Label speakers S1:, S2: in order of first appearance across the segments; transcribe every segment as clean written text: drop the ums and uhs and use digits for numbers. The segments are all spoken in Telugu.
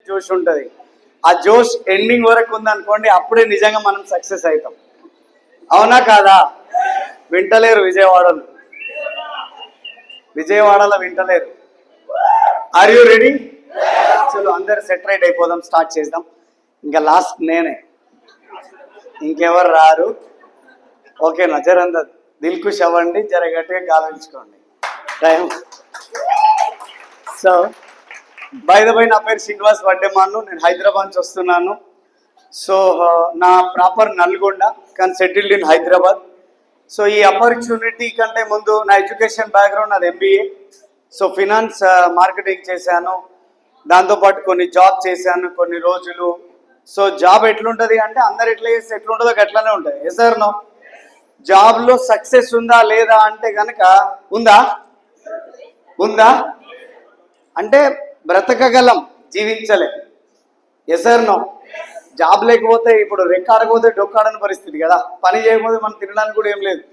S1: జోష్ ఉంటుంది. ఆ జోష్ ఎండింగ్ వరకు ఉందనుకోండి, అప్పుడే నిజంగా మనం సక్సెస్ అవుతాం. అవునా కాదా? వింటలేరు విజయవాడలో వింటలేరు. Are you ready? చలో అందరు సెట్ రైట్ అయిపోదాం, స్టార్ట్ చేద్దాం. ఇంకా లాస్ట్ నేనే, ఇంకెవరు రారు. ఓకేనా? జరంద దిల్కుష్ అవ్వండి, జర గట్టిగా గాలించుకోండి time. So by the by, నా పేరు శ్రీనివాస్ వడ్డెమాను, నేను హైదరాబాద్ నుంచి వస్తున్నాను. సో నా ప్రాపర్ నల్గొండ, కానీ సెటిల్డ్ ఇన్ హైదరాబాద్. సో ఈ ఆపర్చునిటీ కంటే ముందు నా ఎడ్యుకేషన్ బ్యాక్గ్రౌండ్ నాది MBA. సో ఫినాన్స్ మార్కెటింగ్ చేశాను, దాంతోపాటు కొన్ని జాబ్ చేశాను కొన్ని రోజులు. సో జాబ్ ఎట్లుంటుంది అంటే అందరు ఎట్లా చేస్తే ఎట్లుంటుందో అట్లానే ఉంటుంది. Yes sir no? జాబ్లో సక్సెస్ ఉందా లేదా అంటే కనుక ఉందా అంటే బ్రతకగలం, జీవించలేం. Yes sir no? జాబ్ లేకపోతే ఇప్పుడు రెక్కాడకపోతే డొక్కాడని పరిస్థితి కదా. పని చేయకపోతే మనం తినడానికి కూడా ఏం లేదు.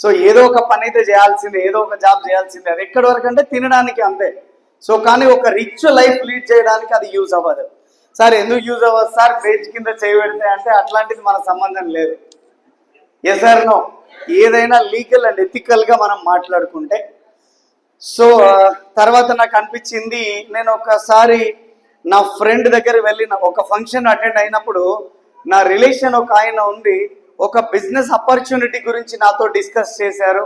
S1: సో ఏదో ఒక పని అయితే చేయాల్సిందే, ఏదో ఒక జాబ్ చేయాల్సిందే. అది ఎక్కడి వరకు అంటే తినడానికి, అంతే. సో కానీ ఒక రిచ్ లైఫ్ లీడ్ చేయడానికి అది యూజ్ అవ్వదు. సార్ ఎందుకు యూజ్ అవ్వదు సార్? బేజ్ కింద చేయబెడితే అంటే అట్లాంటిది మన సంబంధం లేదు. Yes sir no? ఏదైనా లీగల్ అండ్ ఎథికల్గా మనం మాట్లాడుకుంటే. సో తర్వాత నాకు అనిపించింది, నేను ఒకసారి నా ఫ్రెండ్ దగ్గర వెళ్ళిన ఒక ఫంక్షన్ అటెండ్ అయినప్పుడు నా రిలేషన్ ఒక ఆయన ఉండి ఒక బిజినెస్ ఆపర్చునిటీ గురించి నాతో డిస్కస్ చేశారు.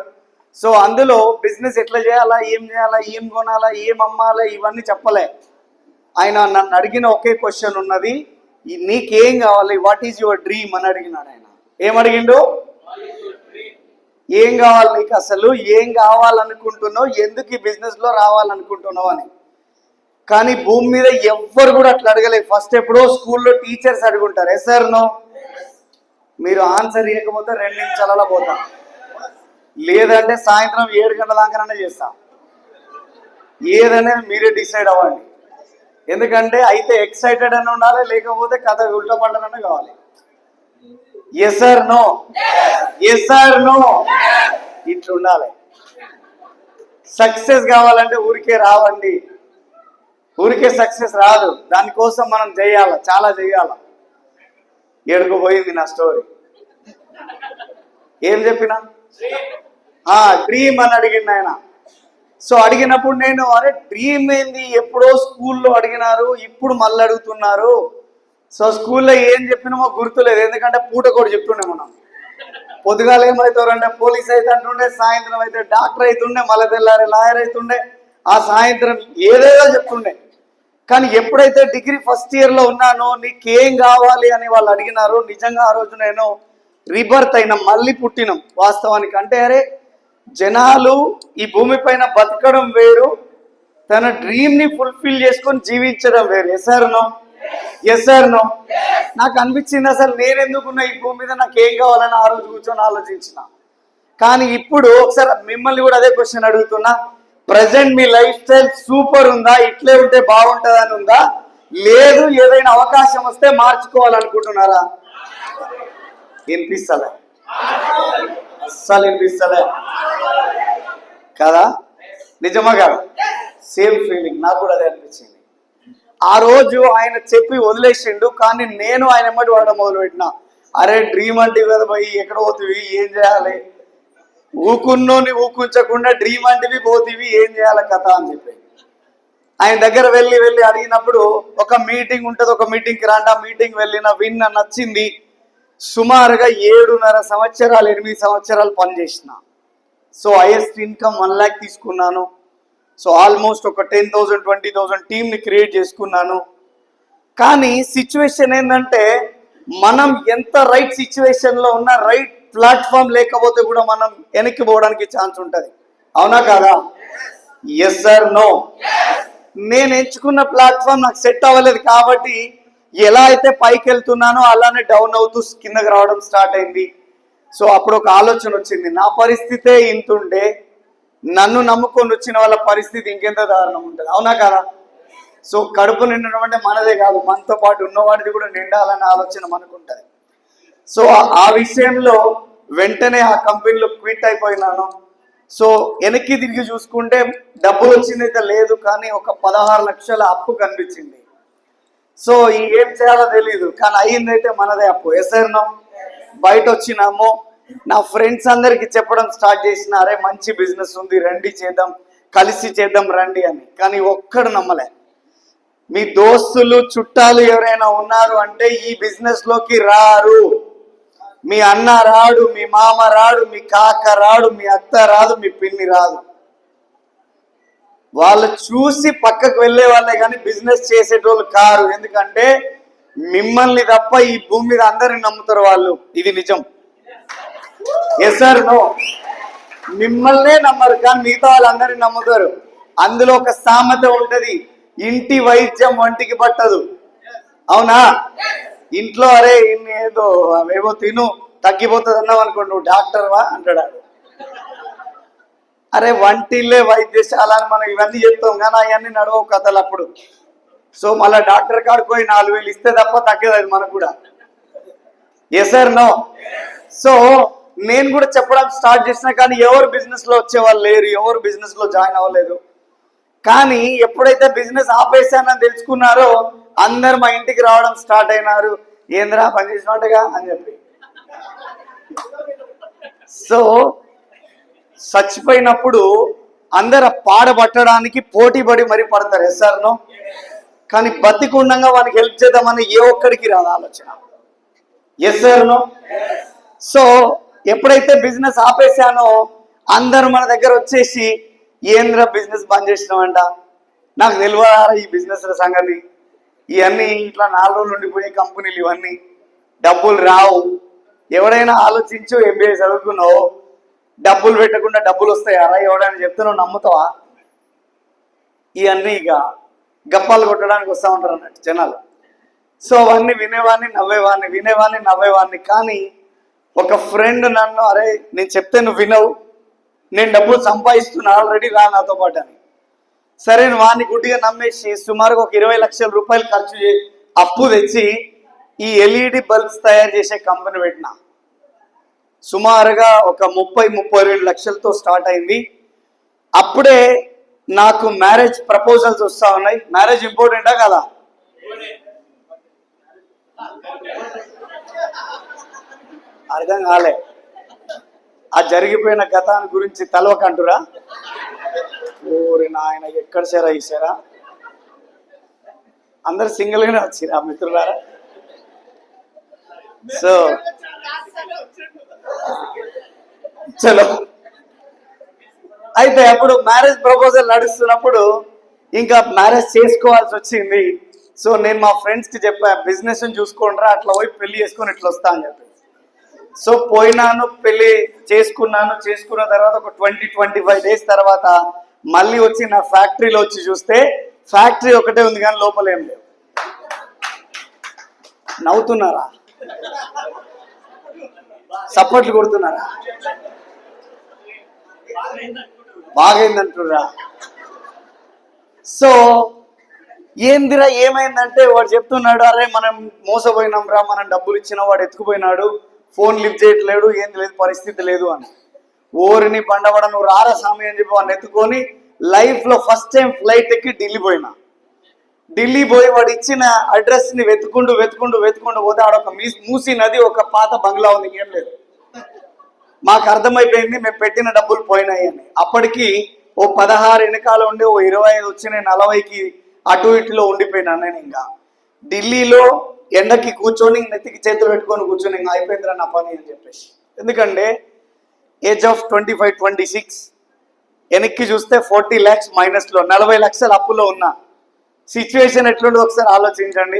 S1: సో అందులో బిజినెస్ ఎట్లా చేయాలా, ఏం కొనాలా, ఏం అమ్మాలా, ఇవన్నీ చెప్పలే. ఆయన నన్ను అడిగిన ఒకే క్వశ్చన్ ఉన్నది, నీకేం కావాలి, వాట్ ఈజ్ యువర్ డ్రీమ్ అని అడిగినాడు. ఆయన ఏమడిగిండు? ఏం కావాలి నీకు, అసలు ఏం కావాలనుకుంటున్నావు, ఎందుకు ఈ బిజినెస్లో రావాలనుకుంటున్నావు అని. కానీ భూమి మీద ఎవ్వరు కూడా అట్లా అడగలేదు. ఫస్ట్ ఎప్పుడో స్కూల్లో టీచర్స్ అడుగుంటారు. Yes sir no? మీరు ఆన్సర్ ఇవ్వకపోతే 2 నిమిషాలలో పోతాం, లేదంటే సాయంత్రం 7 గంటల దాకానే చేస్తాం. ఏదనేది మీరే డిసైడ్ అవ్వండి. ఎందుకంటే అయితే ఎక్సైటెడ్ అని ఉండాలి, లేకపోతే కథ ఉల్టా పడ్డనన్నా కావాలి. Yes sir no? Yes sir no? ఇట్లుండాలి. సక్సెస్ కావాలంటే ఊరికే రావండి, ఊరికే సక్సెస్ రాదు. దానికోసం మనం చేయాలి, చాలా చేయాల. ఏడుకుపోయింది నా స్టోరీ. ఏం చెప్పినా డ్రీమ్ అని అడిగింది ఆయన. సో అడిగినప్పుడు నేను, అరే డ్రీమ్ ఏంది, ఎప్పుడో స్కూల్లో అడిగినారు, ఇప్పుడు మళ్ళీ అడుగుతున్నారు. సో స్కూల్లో ఏం చెప్పినామో గుర్తులేదు, ఎందుకంటే పూట కూడా చెప్తుండే. మనం పొద్దుగాల ఏమవుతారంటే పోలీస్ అయితే అంటుండే, సాయంత్రం అయితే డాక్టర్ అవుతుండే, మళ్ళీ తెల్లారి లాయర్ అవుతుండే, ఆ సాయంత్రం ఏదేదో చెప్తుండే. కానీ ఎప్పుడైతే డిగ్రీ ఫస్ట్ ఇయర్లో ఉన్నానో, నీకేం కావాలి అని వాళ్ళు అడిగినారో, నిజంగా ఆ రోజు నేను రీబర్త్ అయినా, మళ్ళీ పుట్టినాం వాస్తవానికి. అంటే అరే జనాలు ఈ భూమి పైన బతకడం వేరు, తన డ్రీమ్ని ఫుల్ఫిల్ చేసుకొని జీవించడం వేరు. Yes sir no? Yes sir no? నాకు అనిపించింది, అసలు నేను ఎందుకున్నా ఈ భూమి మీద, నాకు ఏం కావాలని ఆ రోజు కూర్చొని ఆలోచించిన. కానీ ఇప్పుడు ఒకసారి మిమ్మల్ని కూడా అదే క్వశ్చన్ అడుగుతున్నా, ప్రజెంట్ మీ లైఫ్ స్టైల్ సూపర్ ఉందా, ఇట్లే ఉంటే బాగుంటుందని ఉందా, లేదు ఏదైనా అవకాశం వస్తే మార్చుకోవాలనుకుంటున్నారా? వినిపిస్తలే, అస్సలు వినిపిస్తలే కదా? నిజమా కదా? సేమ్ ఫీలింగ్ నాకు కూడా అదే అనిపించింది. ఆ రోజు ఆయన చెప్పి వదిలేసిండు, కానీ నేను ఆయన ఎమ్మటి వాడడం మొదలుపెట్టిన. అరే డ్రీమ్ అంటే కదా పోయి ఎక్కడ పోతుంది, ఏం చేయాలి, ఊకున్నోని ఊకుంచకుండా డ్రీమ్ అంటివి పోతివి, ఏం చేయాలి కథ అని చెప్పి ఆయన దగ్గర వెళ్ళి అడిగినప్పుడు, ఒక మీటింగ్ ఉంటుంది, ఒక మీటింగ్కి రాండి. ఆ మీటింగ్ విన్న నచ్చింది. సుమారుగా 7.5 సంవత్సరాలు 8 సంవత్సరాలు పనిచేసిన. సో హైయెస్ట్ ఇన్కమ్ 1 lakh తీసుకున్నాను. సో ఆల్మోస్ట్ ఒక 10,000 20,000 టీమ్ని క్రియేట్ చేసుకున్నాను. కానీ సిచ్యువేషన్ ఏంటంటే, మనం ఎంత రైట్ సిచ్యువేషన్లో ఉన్నా, రైట్ ప్లాట్ఫామ్ లేకపోతే కూడా మనం వెనక్కి పోవడానికి ఛాన్స్ ఉంటుంది. అవునా కాదా? Yes sir no? నేను ఎంచుకున్న ప్లాట్ఫామ్ నాకు సెట్ అవ్వలేదు కాబట్టి ఎలా అయితే పైకి వెళ్తున్నానో అలానే డౌన్ అవుతూ కిందకి రావడం స్టార్ట్ అయింది. సో అప్పుడు ఒక ఆలోచన వచ్చింది, నా పరిస్థితే ఇంతుండే, నన్ను నమ్ముకొని వచ్చిన వాళ్ళ పరిస్థితి ఇంకెంత దారుణం ఉంటుంది. అవునా కదా? సో కడుపు నిండడం అంటే మనదే కాదు, మనతో పాటు ఉన్నవాడిది కూడా నిండాలనే ఆలోచన మనకుంటుంది. సో ఆ విషయంలో వెంటనే ఆ కంపెనీలో క్విట్ అయిపోయినాను. సో వెనక్కి తిరిగి చూసుకుంటే డబ్బులు వచ్చిందైతే లేదు, కానీ ఒక 16 లక్షల అప్పు కనిపించింది. సో ఏం చేయాలో తెలీదు, కానీ అయ్యిందైతే మనదే అప్పు. ఎసర్నో బయట వచ్చినాము, నా ఫ్రెండ్స్ అందరికి చెప్పడం స్టార్ట్ చేసిన, అరే మంచి బిజినెస్ ఉంది రండి చేద్దాం, కలిసి చేద్దాం రండి అని. కానీ ఒక్కడు నమ్మలే. మీ దోస్తులు చుట్టాలు ఎవరైనా ఉన్నారు అంటే ఈ బిజినెస్ లోకి రారు. మీ అన్న రాడు, మీ మామ రాడు, మీ కాక రాడు, మీ అత్త రాదు, మీ పిన్ని రాదు. వాళ్ళు చూసి పక్కకు వెళ్ళే వాళ్ళే కానీ బిజినెస్ చేసేటోళ్ళు కారు. ఎందుకంటే మిమ్మల్ని తప్ప ఈ భూమి మీద అందరిని నమ్ముతారు వాళ్ళు. ఇది నిజం. ఎస్ సార్ నో, మిమ్మల్నే నమ్మరు కానీ మిగతా వాళ్ళందరినీ నమ్ముతారు. అందులో ఒక సామెత ఉంటది, ఇంటి వైద్యం వంటికి పట్టదు. అవునా? ఇంట్లో అరే ఏదో అవేవో తిను తగ్గిపోతుంది అన్నావు అనుకో, నువ్వు డాక్టర్ వా అంటాడు. అరే వంటిల్లే వైద్యశాల అని మనం ఇవన్నీ చెప్తాం కానీ అవన్నీ నడవవు కథలు అప్పుడు. సో మళ్ళీ డాక్టర్ కాడికి పోయి 4,000 ఇస్తే తప్ప తగ్గదు అది మనకు కూడా. Yes sir no. సో నేను కూడా చెప్పడం స్టార్ట్ చేసిన కానీ ఎవరు బిజినెస్ లో వచ్చేవాళ్ళు లేరు, ఎవరు బిజినెస్ లో జాయిన్ అవ్వలేదు. కానీ ఎప్పుడైతే బిజినెస్ ఆపేసానని తెలుసుకున్నారో అందరు మా ఇంటికి రావడం స్టార్ట్ అయినారు. ఏంద్రా పని చేసినట్టుగా అని చెప్పి. సో చచ్చిపోయినప్పుడు అందరు పాడబట్టడానికి పోటీ పడి మరీ పడతారు. Yes sir no. కానీ బతికుండగా వానికి హెల్ప్ చేద్దామని ఏ ఒక్కడికి రాదు ఆలోచన. Yes sir no. సో ఎప్పుడైతే బిజినెస్ ఆపేసానో అందరూ మన దగ్గర వచ్చేసి ఏంద్రా బిజినెస్ బంద్ చేసినామంట, నాకు తెలియదా ఈ బిజినెస్ సంగతి, ఇవన్నీ ఇట్లా 4 రోజులు ఉండిపోయే కంపెనీలు, ఇవన్నీ డబ్బులు రావు. ఎవడైనా ఆలోచించు, MBA చదువుకున్నావు, డబ్బులు పెట్టకుండా డబ్బులు వస్తాయారా ఎవడైనా చెప్తే నువ్వు నమ్ముతావా? ఇవన్నీ ఇక గప్పాలు కొట్టడానికి వస్తూ ఉంటారు అన్నట్టు జనాలు. సో అవన్నీ వినేవాడిని నవ్వేవాడిని, వినేవాడిని నవ్వేవాడిని. కానీ ఒక ఫ్రెండ్ నన్ను, అరే నేను చెప్తే నువ్వు వినవు, నేను డబ్బులు సంపాదిస్తున్నా ఆల్రెడీ, రా నాతో పాటు అని. సరే వాడిని గుడ్డిగా నమ్మేసి సుమారుగా ఒక 20 లక్షల రూపాయలు ఖర్చు అప్పు తెచ్చి ఈ LED బల్బ్స్ తయారు చేసే కంపెనీ పెట్టిన. సుమారుగా ఒక 30-32 లక్షలతో స్టార్ట్ అయింది. అప్పుడే నాకు మ్యారేజ్ ప్రపోజల్స్ వస్తూ ఉన్నాయి. మ్యారేజ్ ఇంపార్టెంటా కదా? అర్థం కాలే. ఆ జరిగిపోయిన గతాన్ని గురించి తలవకంటురా. ఓరి నాయన ఎక్కడ సేరా ఇసారా, అందరు సింగిల్గానే వచ్చిరా మిత్రులారా. సో చలో అయితే అప్పుడు మ్యారేజ్ ప్రపోజల్ నడుస్తున్నప్పుడు ఇంకా మ్యారేజ్ చేసుకోవాల్సి వచ్చింది. సో నేను మా ఫ్రెండ్స్కి చెప్పా, బిజినెస్ చూసుకోండిరా, అట్లా పోయి పెళ్లి చేసుకొని ఇట్లా వస్తా అని చెప్పి. సో పోయినాను, పెళ్లి చేసుకున్నాను. చేసుకున్న తర్వాత ఒక 20-25 డేస్ తర్వాత మళ్ళీ వచ్చి నా ఫ్యాక్టరీలో వచ్చి చూస్తే ఫ్యాక్టరీ ఒకటే ఉంది కానీ లోపల ఏం లేవు. నవ్వుతున్నారా? సపోర్ట్లు కొడుతున్నారా? బాగైందంటురా. సో ఏందిరా ఏమైందంటే వాడు చెప్తున్నాడు, అరే మనం మోసపోయినాం రా, మనం డబ్బులు ఇచ్చిన వాడు ఎత్తుకుపోయినాడు, ఫోన్ లిఫ్ట్ చేయట్లేడు, ఏంది లేదు, పరిస్థితి లేదు అని. ఓరిని బండవాడ నువ్వు రారా స్వామి అని చెప్పి వాడిని ఎత్తుకొని లైఫ్లో ఫస్ట్ టైం ఫ్లైట్ ఎక్కి ఢిల్లీ పోయినా. ఢిల్లీ పోయి వాడు ఇచ్చిన అడ్రస్ని వెతుకుంటూ పోతే ఆడొక మూసీ నది, ఒక పాత బంగ్లా ఉంది, ఏం లేదు. మాకు అర్థమైపోయింది మేము పెట్టిన డబ్బులు పోయినాయి అని. అప్పటికి ఓ 16 వెనకాల ఉండి ఓ 25 వచ్చి నేను 40కి అటు ఇటులో ఉండిపోయినా. నేను ఇంకా ఢిల్లీలో ఎండకి కూర్చొని నెత్తికి చేతులు పెట్టుకొని కూర్చొని ఇంకా అయిపోయిందిరా నా పని అని చెప్పేసి. ఎందుకంటే ఏజ్ ఆఫ్ 25-26, వెనక్కి చూస్తే 40 lakhs మైనస్లో, 40 లక్షల అప్పులో ఉన్న సిచ్యువేషన్ ఎట్లుండో ఒకసారి ఆలోచించండి.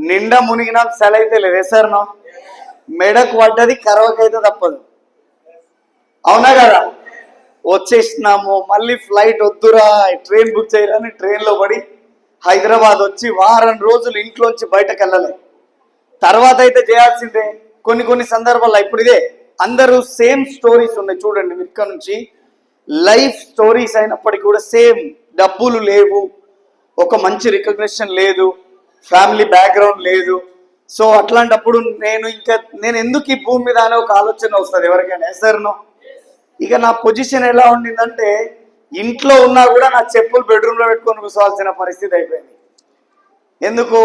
S1: నిండా మునిగినా సెలైతే లేదు. ఎసర్నో మెడకు పడ్డది కరవకైతే తప్పదు. అవునా కదా? వచ్చేసినాము, మళ్ళీ ఫ్లైట్ వద్దురా, ట్రైన్ బుక్ చేయరని ట్రైన్లో పడి హైదరాబాద్ వచ్చి వారం రోజులు ఇంట్లోంచి బయటకు వెళ్ళలే. తర్వాత అయితే చేయాల్సిందే. కొన్ని సందర్భాల్లో ఇప్పుడు ఇదే అందరూ సేమ్ స్టోరీస్ ఉన్నాయి చూడండి. ఇక్కడ నుంచి లైఫ్ స్టోరీస్ అయినప్పటికీ కూడా సేమ్. డబ్బులు లేవు, ఒక మంచి రికగ్నిషన్ లేదు, ఫ్యామిలీ బ్యాక్గ్రౌండ్ లేదు. సో అట్లాంటప్పుడు నేను ఎందుకు ఈ భూమి మీద అనే ఒక ఆలోచన వస్తుంది ఎవరికైనా. ఎసర్నో. ఇక నా పొజిషన్ ఎలా ఉండిందంటే ఇంట్లో ఉన్నా కూడా నా చెప్పులు బెడ్రూమ్లో పెట్టుకొని కూర్చోవాల్సిన పరిస్థితి అయిపోయింది. ఎందుకు?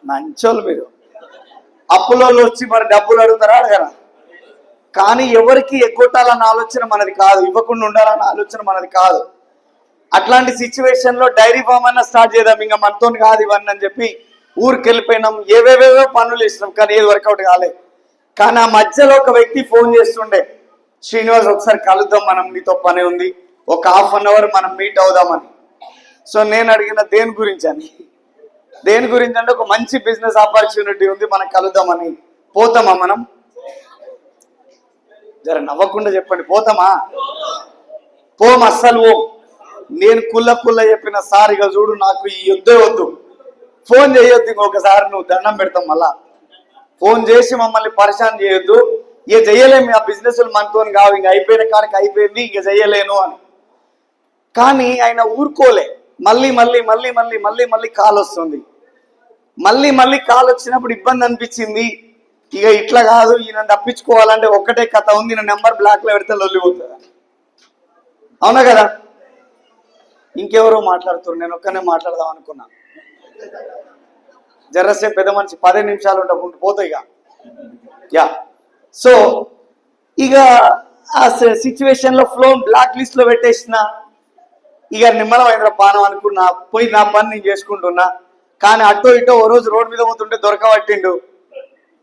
S1: మంచోళ్ళు మీరు. అప్పులో వచ్చి మరి డబ్బులు అడుగుతారా? అడగరా? కానీ ఎవరికి ఎగ్గొట్టాలన్న ఆలోచన మనది కాదు, ఇవ్వకుండా ఉండాలన్న ఆలోచన మనది కాదు. అట్లాంటి సిచ్యువేషన్ లో డైరీ ఫామ్ అన్నా స్టార్ట్ చేద్దాం, ఇంకా మనతో కాదు ఇవన్నీ అని చెప్పి ఊరికి వెళ్ళిపోయినాం. ఏవేవేవో పనులు ఇస్తున్నాం, కానీ ఏది వర్కౌట్ కాలేదు. కానీ ఆ మధ్యలో ఒక వ్యక్తి ఫోన్ చేస్తుండే, శ్రీనివాస్ ఒకసారి కలుద్దాం, మనం నీతో పని ఉంది, ఒక ½ మనం మీట్ అవుదామని. సో నేను అడిగిన దేని గురించి అని. దేని గురించి అంటే ఒక మంచి బిజినెస్ ఆపర్చునిటీ ఉంది, మనం కలుద్దామని. పోతామా మనం? జర నవ్వకుండా చెప్పండి, పోతామా? పోం, అస్సలు ఓ. నేను కుల్ల చెప్పిన సార్ ఇక చూడు, నాకు ఈ వద్దే వద్దు, ఫోన్ చేయొద్దు ఇంకొకసారి, నువ్వు దండం పెడతాం. మళ్ళా ఫోన్ చేసి మమ్మల్ని పరిశాన్ చేయొద్దు, ఇక చెయ్యలేము, ఆ బిజినెస్లు మనతో కావు, ఇంక అయిపోయిన కాడికి అయిపోయింది, ఇక చెయ్యలేను అని. కానీ ఆయన ఊరుకోలే. మళ్ళీ మళ్ళీ మళ్ళీ మళ్ళీ మళ్ళీ మళ్ళీ కాల్ వస్తుంది. మళ్ళీ కాల్ వచ్చినప్పుడు ఇబ్బంది అనిపించింది. ఇక ఇట్లా కాదు, ఈయన తప్పించుకోవాలంటే ఒక్కటే కథ ఉంది, నా నెంబర్ బ్లాక్లో పెడితే లొల్లిపోతుంది. అవునా కదా? ఇంకెవరో మాట్లాడుతున్నారు, నేను ఒక్కనే మాట్లాడదాం అనుకున్నా. జరసేపు పెద్ద మనిషి 10 నిమిషాలు ఉండకుండా పోతాయి ఇక. యా, సో ఇక ఆ సిచ్యువేషన్లో ఫ్లో బ్లాక్ లిస్ట్లో పెట్టేసిన. ఇక నిమ్మలమైన పానం అనుకున్నా, పోయి నా పని నేను చేసుకుంటున్నా. కానీ అటో ఇటో ఓ రోజు రోడ్డు మీద పోతుంటే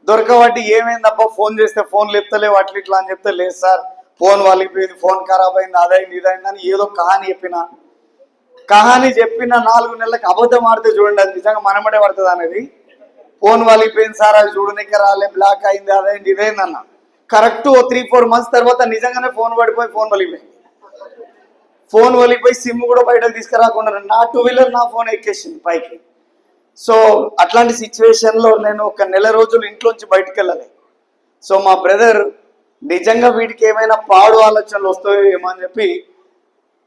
S1: దొరకబట్టి ఏమైందబ్బా, ఫోన్ చేస్తే ఫోన్ లేపుతలేవు అట్లా ఇట్లా అని చెప్తే, లేదు సార్ ఫోన్ వాళ్ళకిపోయింది, ఫోన్ ఖరాబ్ అయింది, అదైంది ఇదైంది అని ఏదో కహాని చెప్పిన 4 నెలలకు అబద్ధం ఆడితే చూడండి, అది నిజంగా మనమడే పడుతుంది అనేది. ఫోన్ వాళ్ళకిపోయింది సార్, అది చూడనిక రాలే, బ్లాక్ అయింది, అదైంది ఇదైంది అన్న. కరెక్ట్ 3-4 మంత్స్ తర్వాత నిజంగానే ఫోన్ పడిపోయి ఫోన్ వలిగిపోయి సిమ్ కూడా బయటకు తీసుకురాకుండా నా 2 వీలర్ నా ఫోన్ ఎక్కేసింది పైకి. సో అట్లాంటి సిచ్యువేషన్లో నేను ఒక నెల రోజులు ఇంట్లోంచి బయటకు వెళ్ళాలి. సో మా బ్రదర్ నిజంగా వీడికి ఏమైనా పాడు ఆలోచనలు వస్తాయో ఏమో అని చెప్పి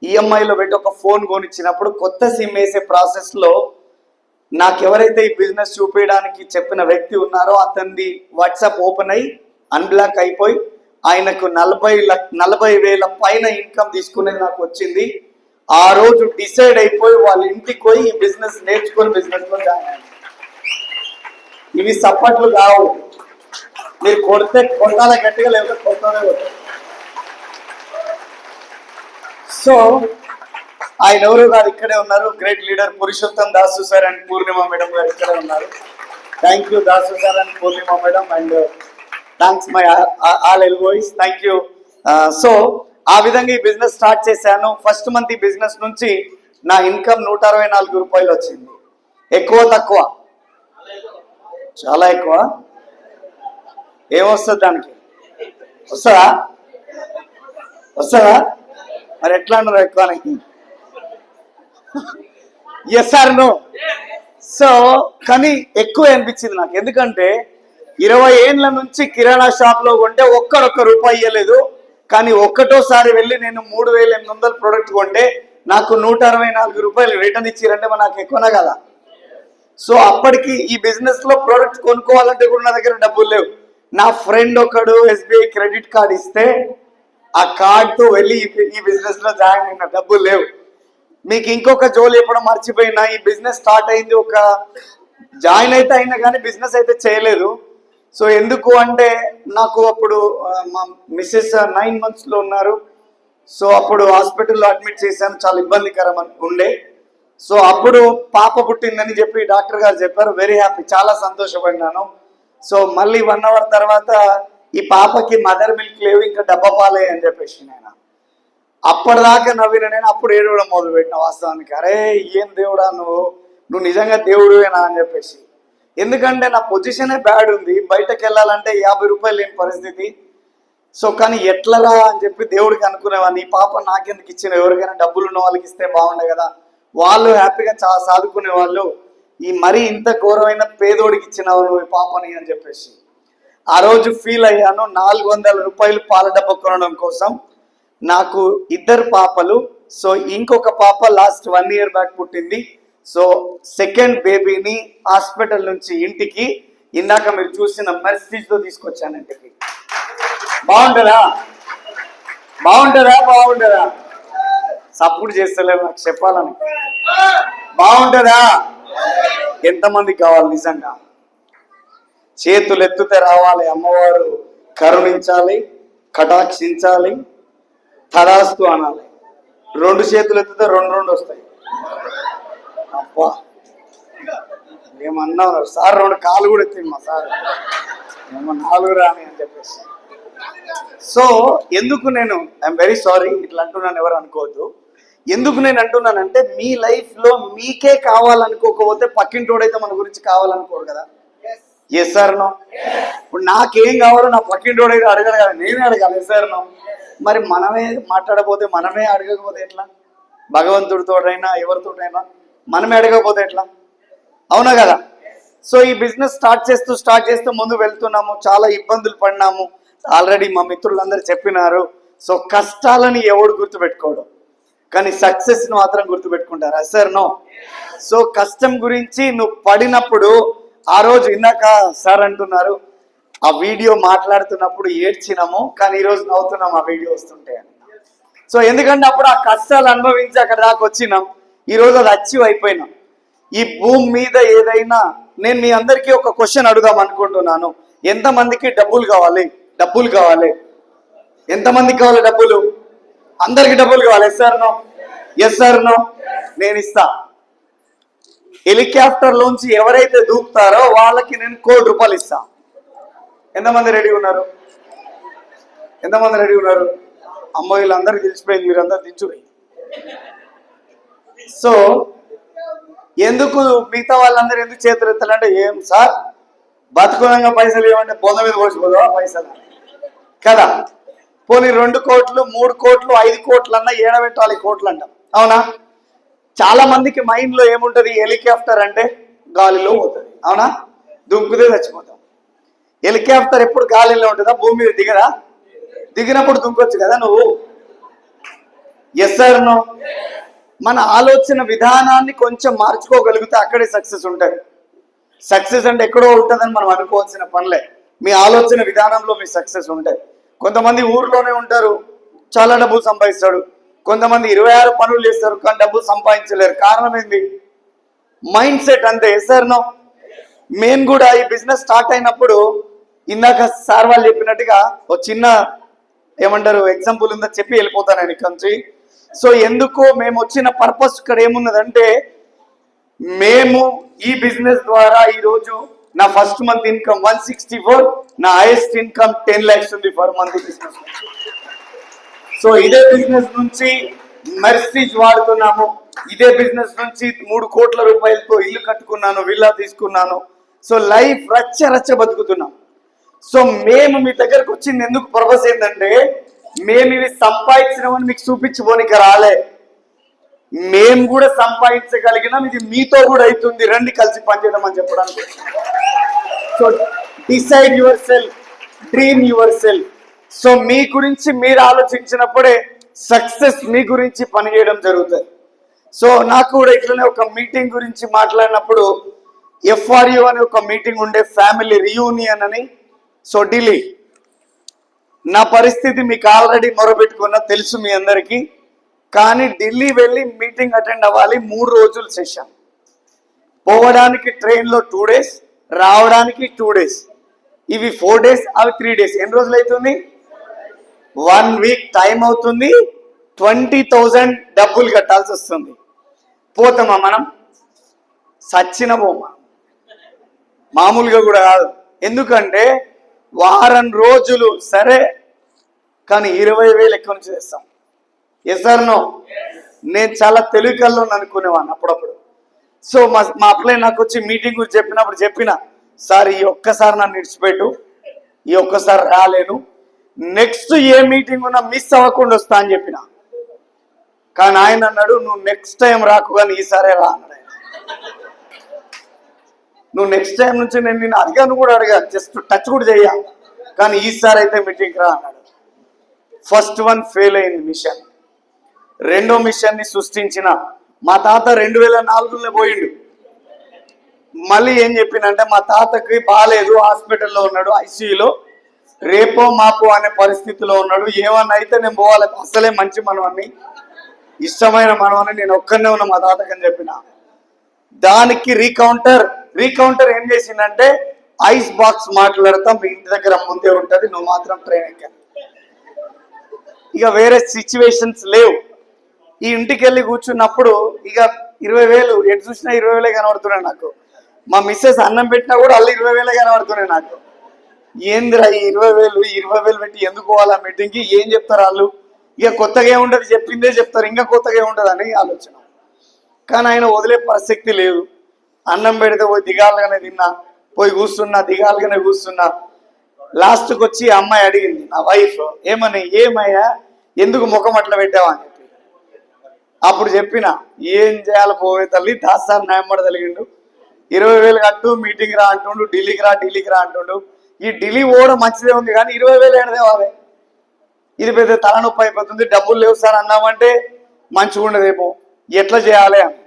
S1: ఈఎంఐలో పెట్టి ఒక ఫోన్ కొనిచ్చినప్పుడు కొత్త సిమ్ వేసే ప్రాసెస్లో నాకు ఎవరైతే ఈ బిజినెస్ చూపించడానికి చెప్పిన వ్యక్తి ఉన్నారో అతనిది వాట్సాప్ ఓపెన్ అయ్యి అన్బ్లాక్ అయిపోయి ఆయనకు 40,000 పైన ఇన్కమ్ తీసుకునేది నాకు వచ్చింది. ఆ రోజు డిసైడ్ అయిపోయి వాళ్ళ ఇంటికి పోయి ఈ బిజినెస్ నేర్చుకొని బిజినెస్లో జాయిన్ అయ్యాను. ఇవి సప్పట్లు కావు, మీరు కొట్టాల గట్టిగా, లేకపోతే కొట్టాలే. సో ఆయన ఎవరు గారు ఇక్కడే ఉన్నారు, great leader Purushottam Dasu sir and Purnima madam గారు ఇక్కడే ఉన్నారు. Thank you Dasu sir and Purnima madam, and thanks my all ఎల్బోయ్స్, థ్యాంక్ యూ. సో ఆ విధంగా ఈ బిజినెస్ స్టార్ట్ చేశాను. ఫస్ట్ మంత్ ఈ బిజినెస్ నుంచి నా ఇన్కమ్ 164 రూపాయలు వచ్చింది. ఎక్కువ తక్కువ? చాలా ఎక్కువ. ఏమొస్తుంది దానికి? వస్తుందా? మరి ఎట్లా అన్నారు ఎక్కువ? Yes or no? సో కానీ ఎక్కువ అనిపించింది నాకు, ఎందుకంటే 20 ఏళ్ళ నుంచి కిరాణా షాప్ లో కొంటే ఒక్క రూపాయి ఇవ్వలేదు. కానీ ఒక్కటోసారి వెళ్ళి నేను 3,800 ప్రొడక్ట్ కొంటే నాకు 164 రూపాయలు రిటర్న్ ఇచ్చిరంటే నాకు ఎక్కువనా కదా? సో అప్పటికి ఈ బిజినెస్ లో ప్రొడక్ట్ కొనుక్కోవాలంటే కూడా నా దగ్గర డబ్బులు లేవు. నా ఫ్రెండ్ ఒకడు SBI క్రెడిట్ కార్డ్ ఇస్తే ఆ కార్డ్తో వెళ్ళి ఈ బిజినెస్ లో జాయిన్ అయిన, డబ్బులు లేవు. మీకు ఇంకొక జోలి ఎప్పుడో మర్చిపోయినా, ఈ బిజినెస్ స్టార్ట్ అయింది, ఒక జాయిన్ అయితే అయినా కానీ బిజినెస్ అయితే చేయలేదు. సో ఎందుకు అంటే నాకు అప్పుడు మా మిస్సెస్ 9 months ఉన్నారు. సో అప్పుడు హాస్పిటల్లో అడ్మిట్ చేశాను, చాలా ఇబ్బందికరం ఉండే. సో అప్పుడు పాప పుట్టిందని చెప్పి డాక్టర్ గారు చెప్పారు. వెరీ హ్యాపీ, చాలా సంతోషపడినాను. సో మళ్ళీ 1 hour తర్వాత ఈ పాపకి మదర్ మిల్క్ లేవు, ఇంకా డబ్బా పాలే అని చెప్పేసి నేను అప్పటిదాకా నవ్విన. నేను అప్పుడు ఏడవడం మొదలుపెట్టిన వాస్తవానికి, అరే ఏం దేవుడా నువ్వు నిజంగా దేవుడువేనా అని చెప్పేసి. ఎందుకంటే నా పొజిషనే బ్యాడ్ ఉంది, బయటకు వెళ్ళాలంటే 50 రూపాయలు లేని పరిస్థితి. సో కానీ ఎట్లరా అని చెప్పి దేవుడికి అనుకునేవాడిని, ఈ పాప నాకెందుకు ఇచ్చిన, ఎవరికైనా డబ్బులు ఉన్న వాళ్ళకి ఇస్తే బాగుండే కదా, వాళ్ళు హ్యాపీగా చాలా సాదుకునే వాళ్ళు, ఈ మరీ ఇంత ఘోరమైన పేదోడికి ఇచ్చినవాళ్ళు ఈ పాపని అని చెప్పేసి ఆ రోజు ఫీల్ అయ్యాను. 400 రూపాయలు పాల డబ్బా కొనడం కోసం. నాకు 2 పాపలు. సో ఇంకొక పాప లాస్ట్ 1 year బ్యాక్ పుట్టింది. సో సెకండ్ బేబీని హాస్పిటల్ నుంచి ఇంటికి ఇందాక మీరు చూసిన మెర్సిడీస్తో తీసుకొచ్చాను ఇంటికి. బాగుంటుందా? బాగుంటుందా బాగుంటుందా? సపోర్ట్ చేస్తలేరు నాకు చెప్పాలని. బాగుంటుందా? ఎంతమందికి కావాలి నిజంగా? చేతులు ఎత్తుతే రావాలి. అమ్మవారు కరుణించాలి, కటాక్షించాలి, తదాస్తు అనాలి. 2 చేతులు ఎత్తితే 2 వస్తాయి. అబ్బా ఏమన్నా సార్ 2 కాళ్ళు కూడా ఎత్తింది మా సార్, ఏమో 4 రాని అని చెప్పేసి. సో ఎందుకు నేను ఐఎమ్ వెరీ సారీ ఇట్లా అంటున్నాను, ఎవరు అనుకోవద్దు. ఎందుకు నేను అంటున్నానంటే మీ లైఫ్లో మీకే కావాలనుకోకపోతే పక్కింటోడైతే మన గురించి కావాలనుకోరు కదా. Yes sir no? ఇప్పుడు నాకేం కావాలో నా పక్కింటోడైతే అడగడు కదా, నేనే అడగాలి. Yes sir no? మరి మనమే మాట్లాడకపోతే, మనమే అడగకపోతే ఎట్లా? భగవంతుడితోటైనా ఎవరితోటైనా మనమే అడగకపోతే ఎట్లా? అవునా కదా? సో ఈ బిజినెస్ స్టార్ట్ చేస్తూ ముందు వెళ్తున్నాము, చాలా ఇబ్బందులు పడినాము. ఆల్రెడీ మా మిత్రులందరూ చెప్పినారు. సో కష్టాలని ఎవడు గుర్తుపెట్టుకోవడం, కానీ సక్సెస్ను మాత్రం గుర్తుపెట్టుకుంటారా? Sir no? సో కష్టం గురించి నువ్వు పడినప్పుడు, ఆ రోజు ఇందాక సార్ అంటున్నారు ఆ వీడియో మాట్లాడుతున్నప్పుడు ఏడ్చినాము, కానీ ఈరోజు నవ్వుతున్నాం ఆ వీడియో వస్తుంటే. సో ఎందుకంటే అప్పుడు ఆ కష్టాలు అనుభవించి అక్కడ దాకా వచ్చినాం, ఈరోజు అది అచీవ్ అయిపోయినాం. ఈ భూమి మీద ఏదైనా నేను మీ అందరికీ ఒక క్వశ్చన్ అడుగుదాం అనుకుంటున్నాను. ఎంతమందికి డబ్బులు కావాలి? డబ్బులు కావాలి? ఎంతమందికి కావాలి డబ్బులు? అందరికి డబ్బులు కావాలి. Yes sir no? Yes sir no? నేను ఇస్తా. హెలికాప్టర్ లోంచి ఎవరైతే దూకుతారో వాళ్ళకి నేను ₹1,00,00,000 ఇస్తా. ఎంతమంది రెడీ ఉన్నారు? ఎంతమంది రెడీ ఉన్నారు? అమ్మో వీళ్ళందరికీ తెలిసిపోయింది, మీరందరూ దించుపోయి. సో ఎందుకు మిగతా వాళ్ళందరూ ఎందుకు చేతులు ఎత్తాలంటే, ఏం సార్ బతుకునంగా పైసలు ఏమంటే బొంద మీద పోసిపోదా పైసలు కదా. పోనీ 2 కోట్లు 3 కోట్లు 5 కోట్లు అన్నా ఏడబెట్టాలి కోట్లు అంటాం, అవునా? చాలా మందికి మైండ్ లో ఏముంటది, హెలికాప్టర్ అంటే గాలిలో పోతుంది, అవునా? దుంకుతే చచ్చిపోతాం. హెలికాప్టర్ ఎప్పుడు గాలిలో ఉంటుందా? భూమి మీద దిగరా? దిగినప్పుడు దుంకొచ్చు కదా నువ్వు. Yes sir no? మన ఆలోచన విధానాన్ని కొంచెం మార్చుకోగలిగితే అక్కడే సక్సెస్ ఉంటుంది. సక్సెస్ అంటే ఎక్కడో ఉంటుందని మనం అనుకోవాల్సిన పనిలే. మీ ఆలోచన విధానంలో మీ సక్సెస్ ఉంటాయి. కొంతమంది ఊర్లోనే ఉంటారు, చాలా డబ్బులు సంపాదిస్తాడు. కొంతమంది 26 పనులు చేస్తారు కానీ డబ్బులు సంపాదించలేరు. కారణం ఏంది? మైండ్ సెట్ అంతే. Yes sir no? మేము కూడా ఈ బిజినెస్ స్టార్ట్ అయినప్పుడు ఇందాక సార్ వాళ్ళు చెప్పినట్టుగా ఒక చిన్న ఏమంటారు ఎగ్జాంపుల్ ఉందని చెప్పి వెళ్ళిపోతాను నేను ఇక్కడి నుంచి. సో ఎందుకు మేము వచ్చిన పర్పస్ ఇక్కడ ఏమున్నదంటే, మేము ఈ బిజినెస్ ద్వారా ఈరోజు నా ఫస్ట్ మంత్ ఇన్కమ్ 164, నా హైయెస్ట్ ఇన్కమ్ 10 lakhs ఉంది ఫర్ మంత్ బిజినెస్. సో ఇదే బిజినెస్ నుంచి మెర్సిడీస్ వాడుతున్నాము, ఇదే బిజినెస్ నుంచి 3 కోట్ల రూపాయలతో ఇల్లు కట్టుకున్నాను, విల్లా తీసుకున్నాను. సో లైఫ్ రచ్చ బతుకుతున్నాం. సో మేము మీ దగ్గరకు వచ్చింది ఎందుకు పర్పస్ ఏంటంటే, మేము ఇవి సంపాదించినామని మీకు చూపించుకోనికి రాలే, మేము కూడా సంపాదించగలిగినాం, ఇది మీతో కూడా అవుతుంది, రండి కలిసి పనిచేద్దామని చెప్పడానికి. So decide yourself, dream yourself. So మీ గురించి మీరు ఆలోచించినప్పుడే సక్సెస్ మీ గురించి పనిచేయడం జరుగుతుంది. సో నాకు కూడా ఇట్లనే ఒక మీటింగ్ గురించి మాట్లాడినప్పుడు, FRU అని ఒక మీటింగ్ ఉండే, ఫ్యామిలీ రియూనియన్ అని. సో ఢిల్లీ, నా పరిస్థితి మీకు ఆల్రెడీ మొరబెట్టుకున్నా తెలుసు మీ అందరికీ. కానీ ఢిల్లీ వెళ్ళి మీటింగ్ అటెండ్ అవ్వాలి, 3 రోజులు సెషన్. పోవడానికి ట్రైన్లో 2 days, రావడానికి 2 days. ఇవి 4 days, అవి 3 days. ఎన్ని రోజులు అవుతుంది? 1 week టైం అవుతుంది. 20,000 డబ్బులు కట్టాల్సి వస్తుంది. పోతామా మనం? సచ్చిన పోమా, మామూలుగా కూడా కాదు. ఎందుకంటే వారం రోజులు సరే, కానీ 20,000 ఎక్కడి నుంచి తెస్తాం? Yes sir no? నేను చాలా తెలివికల్లో అనుకునేవాడిని అప్పుడప్పుడు. సో మా అప్లై నాకు వచ్చి మీటింగ్ గురించి చెప్పిన, సార్ ఈ ఒక్కసారి నన్ను విడిచిపెట్టు, ఈ ఒక్కసారి రాలేను, నెక్స్ట్ ఏ మీటింగ్ ఉన్నా మిస్ అవ్వకుండా వస్తా అని చెప్పిన. కానీ ఆయన అన్నాడు, నువ్వు నెక్స్ట్ టైం రాకు కానీ ఈసారే రా అన్నాడు. నువ్వు నెక్స్ట్ టైం నుంచి నేను నిన్ను అడిగాను కూడా అడిగాను, జస్ట్ టచ్ కూడా చెయ్యా, కానీ ఈసారి అయితే మీటింగ్ రా అన్నాడు. ఫస్ట్ వన్ ఫెయిల్ అయింది మిషన్. రెండో మిషన్ని సృష్టించిన మా తాత 2004లో పోయిండు. మళ్ళీ ఏం చెప్పినంటే, మా తాతకి బాగాలేదు, హాస్పిటల్లో ఉన్నాడు, ICUలో. రేపో మాపో అనే పరిస్థితిలో ఉన్నాడు. ఏమన్నా అయితే నేను పోవాలి, అసలే మంచి మనవన్ని, ఇష్టమైన మనవని, నేను ఒక్కనే ఉన్న మా తాతకని చెప్పిన. దానికి రీకౌంటర్ ఏం చేసిందంటే, ఐస్ బాక్స్ మాట్లాడతాం, మీ ఇంటి దగ్గర ముందే ఉంటది, నువ్వు మాత్రం ట్రైన్ ఎక్కా. ఇక వేరే సిచ్యువేషన్స్ లేవు. ఈ ఇంటికి వెళ్ళి కూర్చున్నప్పుడు ఇక 20,000 ఎటు చూసినా 20,000 కనబడుతున్నాయి నాకు. మా మిస్సెస్ అన్నం పెట్టినా కూడా అల్లు 20,000 కనబడుతున్నాయి నాకు. ఏందిరా ఈ 20,000 పెట్టి ఎందుకు పోవాలా మీటింగ్కి, ఏం చెప్తారు వాళ్ళు, ఇక కొత్తగా ఏముంటది, చెప్పిందే చెప్తారు, ఇంకా కొత్తగా ఏముంటది అని ఆలోచన. కానీ ఆయన వదిలే ప్రసక్తి లేదు. అన్నం పెడితే పోయి దిగాలుగానే తిన్నా, పోయి కూర్చున్నా, దిగాలుగానే కూర్చున్నా. లాస్ట్కి వచ్చి అమ్మాయి అడిగింది, నా వైఫ్, ఏమయ్యా ఎందుకు ముఖం అట్లా పెట్టావా అని చెప్పి. అప్పుడు చెప్పిన, ఏం చేయాలి పోవే తల్లి, దాస్తాను న్యాయమడ తలిగిండు, 20,000 కట్టు, మీటింగ్ రా అంటుండు, ఢిల్లీకి రా అంటుండు. ఈ ఢిల్లీ పోవడం మంచిదే ఉంది కానీ 20,000 ఏడదేవాలి, ఇది పెద్ద తలనొప్పి అయిపోతుంది, డబ్బులు లేవు సార్ అన్నామంటే మంచిగా ఉండదేమో, ఎట్లా చేయాలి అని.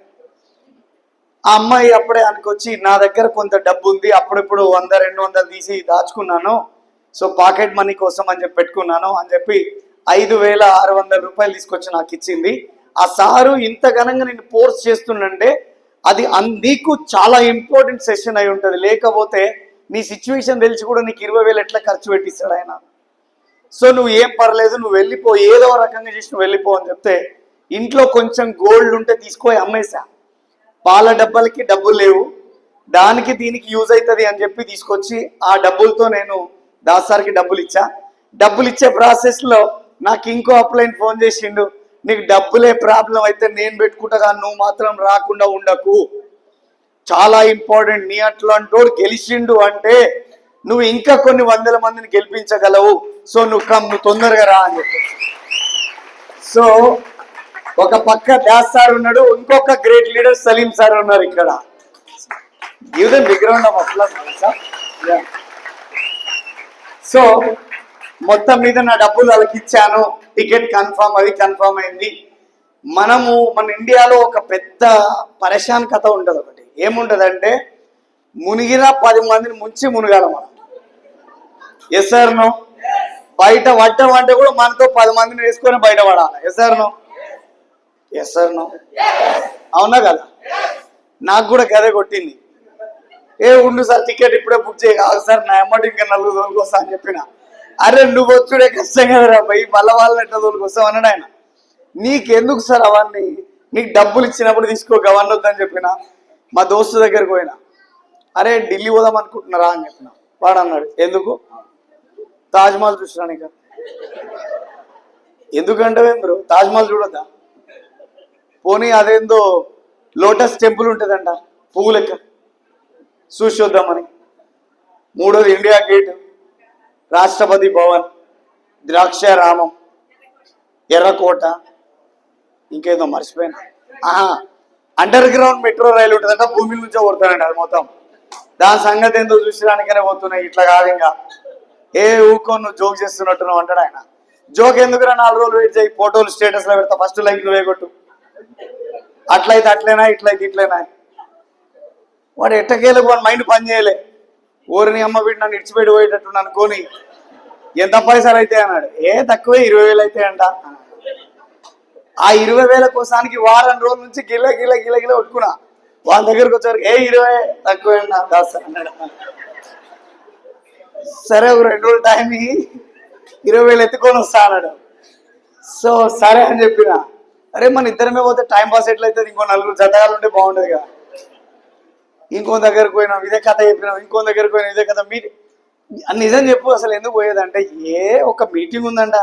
S1: ఆ అమ్మాయి అప్పుడే అనుకొచ్చి, నా దగ్గర కొంత డబ్బు ఉంది, అప్పుడప్పుడు 100-200 తీసి దాచుకున్నాను, సో పాకెట్ మనీ కోసం అని చెప్పి పెట్టుకున్నాను అని చెప్పి 5,600 రూపాయలు తీసుకొచ్చి నాకు ఇచ్చింది. ఆ సారు ఇంత ఘనంగా నేను ఫోర్స్ చేస్తుండే అది నీకు చాలా ఇంపార్టెంట్ సెషన్ అయి ఉంటుంది, లేకపోతే నీ సిచ్యువేషన్ తెలిసి కూడా నీకు 20,000 ఎట్లా ఖర్చు పెట్టిస్తాడు ఆయన. సో నువ్వు ఏం పర్లేదు, నువ్వు వెళ్ళిపో, ఏదో రకంగా చేసి నువ్వు వెళ్ళిపో అని చెప్తే, ఇంట్లో కొంచెం గోల్డ్ ఉంటే తీసుకొని అమ్మేశా. పాల డబ్బాలకి డబ్బులు లేవు, దానికి దీనికి యూజ్ అవుతుంది అని చెప్పి తీసుకొచ్చి ఆ డబ్బులతో నేను దాసారికి డబ్బులు ఇచ్చే ప్రాసెస్లో నాకు ఇంకో అప్లైన్ ఫోన్ చేసిండు, నీకు డబ్బులే ప్రాబ్లం అయితే నేను పెట్టుకుంటా, నువ్వు మాత్రం రాకుండా ఉండకు, చాలా ఇంపార్టెంట్, నీ అట్లాంటోడు గెలిచిండు అంటే నువ్వు ఇంకా కొన్ని 100 మందిని గెలిపించగలవు, సో నువ్వు తొందరగా రా అని చెప్పి. సో ఒక పక్క దాస్ సార్ ఉన్నాడు, ఇంకొక గ్రేట్ లీడర్ సలీం సార్ ఉన్నారు ఇక్కడ. Give them big round of applause sir. So మొత్తం మీద నా డబ్బులు వాళ్ళకి ఇచ్చాను, టికెట్ కన్ఫర్మ్, అది కన్ఫర్మ్ అయింది. మన ఇండియాలో ఒక పెద్ద పరేషాన్ కథ ఉంటుంది. ఒకటి ఏముంటదంటే, మునిగిన 10 మందిని ముంచి మునగాల మనం. Yes sir no? బయట పడ్డం అంటే కూడా మనతో 10 మందిని వేసుకొని బయట పడాలి. Yes sir no? Yes sir no? అవునా కదా? నాకు కూడా గదే కొట్టింది. ఉండు సార్, టికెట్ ఇప్పుడే బుక్ చేయ కాదు సార్, నా అమౌంట్ ఇంకా 4 రోజులకు వస్తా అని చెప్పిన. అరే నువ్వు వచ్చుడే కష్టం కదరా భయ్, మళ్ళీ వాళ్ళని ఎట్లా రోజులకు వస్తావు అన్నాడు ఆయన. నీకెందుకు సార్ అవన్నీ, నీకు డబ్బులు ఇచ్చినప్పుడు తీసుకో, అవన్నీ వద్దని చెప్పిన. మా దోస్తు దగ్గరికి పోయినా, అరే ఢిల్లీ పోదాం అనుకుంటున్నారా అని చెప్పిన. వాడు అన్నాడు, ఎందుకు? తాజ్మహల్ చూసినాను. ఇక ఎందుకంటే బ్రో, తాజ్మహల్ చూడొద్దా? పోనీ అదేందో లోటస్ టెంపుల్ ఉంటుందంట పువ్వు లెక్క, చూసి వద్దామని. 3వది ఇండియా గేట్, రాష్ట్రపతి భవన్, ద్రాక్షారామం, ఎర్రకోట, ఇంకేదో మర్చిపోయినా. అండర్ గ్రౌండ్ మెట్రో రైలు ఉంటుందంట, భూమి నుంచే కొడతానంట అది మొత్తం. దాని సంగతి ఏందో చూసడానికనే పోతున్నాయి, ఇట్లా కాదు ఇంకా. ఊకో నువ్వు జోక్ చేస్తున్నట్టు నువ్వు అంటాడు ఆయన. జోక్ ఎందుకురా, 4 రోజులు వెయిట్ చేయి, ఫోటోలు స్టేటస్లో పెడతా, ఫస్ట్ లైక్ నువ్వే కొట్టు, అట్లయితే అట్లేనా, ఇట్లయితే ఇట్లేనా. వాడు ఎట్టకేలకు వాడు మైండ్ పని చేయలే. ఊరిని అమ్మ వీడు నన్ను ఇడిచిపెట్టి పోయేటట్టు అనుకోని, ఎంత పైసలు అయితే అన్నాడు. తక్కువే 20,000 అయితే అంట. ఆ 20,000 కోసానికి వారం రోజుల నుంచి గిల్ల కొట్టుకున్నా. వాళ్ళ దగ్గరకు వచ్చారు, 20 తక్కువే దాస్ అన్నాడు. సరే ఒక 2 రోజులు టైం 20,000 ఎత్తుకొని వస్తా అన్నాడు. సో సరే అని చెప్పిన. అరే మన ఇద్దరమే పోతే టైం పాస్ ఎట్లయితుంది, ఇంకో 4 జతగాలు ఉంటే బాగుంటుంది కదా. ఇంకో దగ్గరకు పోయినాం, ఇదే కథ చెప్పినాం, ఇంకో దగ్గరకు పోయినాం, ఇదే కథ. నిజం చెప్పు, అసలు ఎందుకు పోయేదంటే, ఒక మీటింగ్ ఉందంట,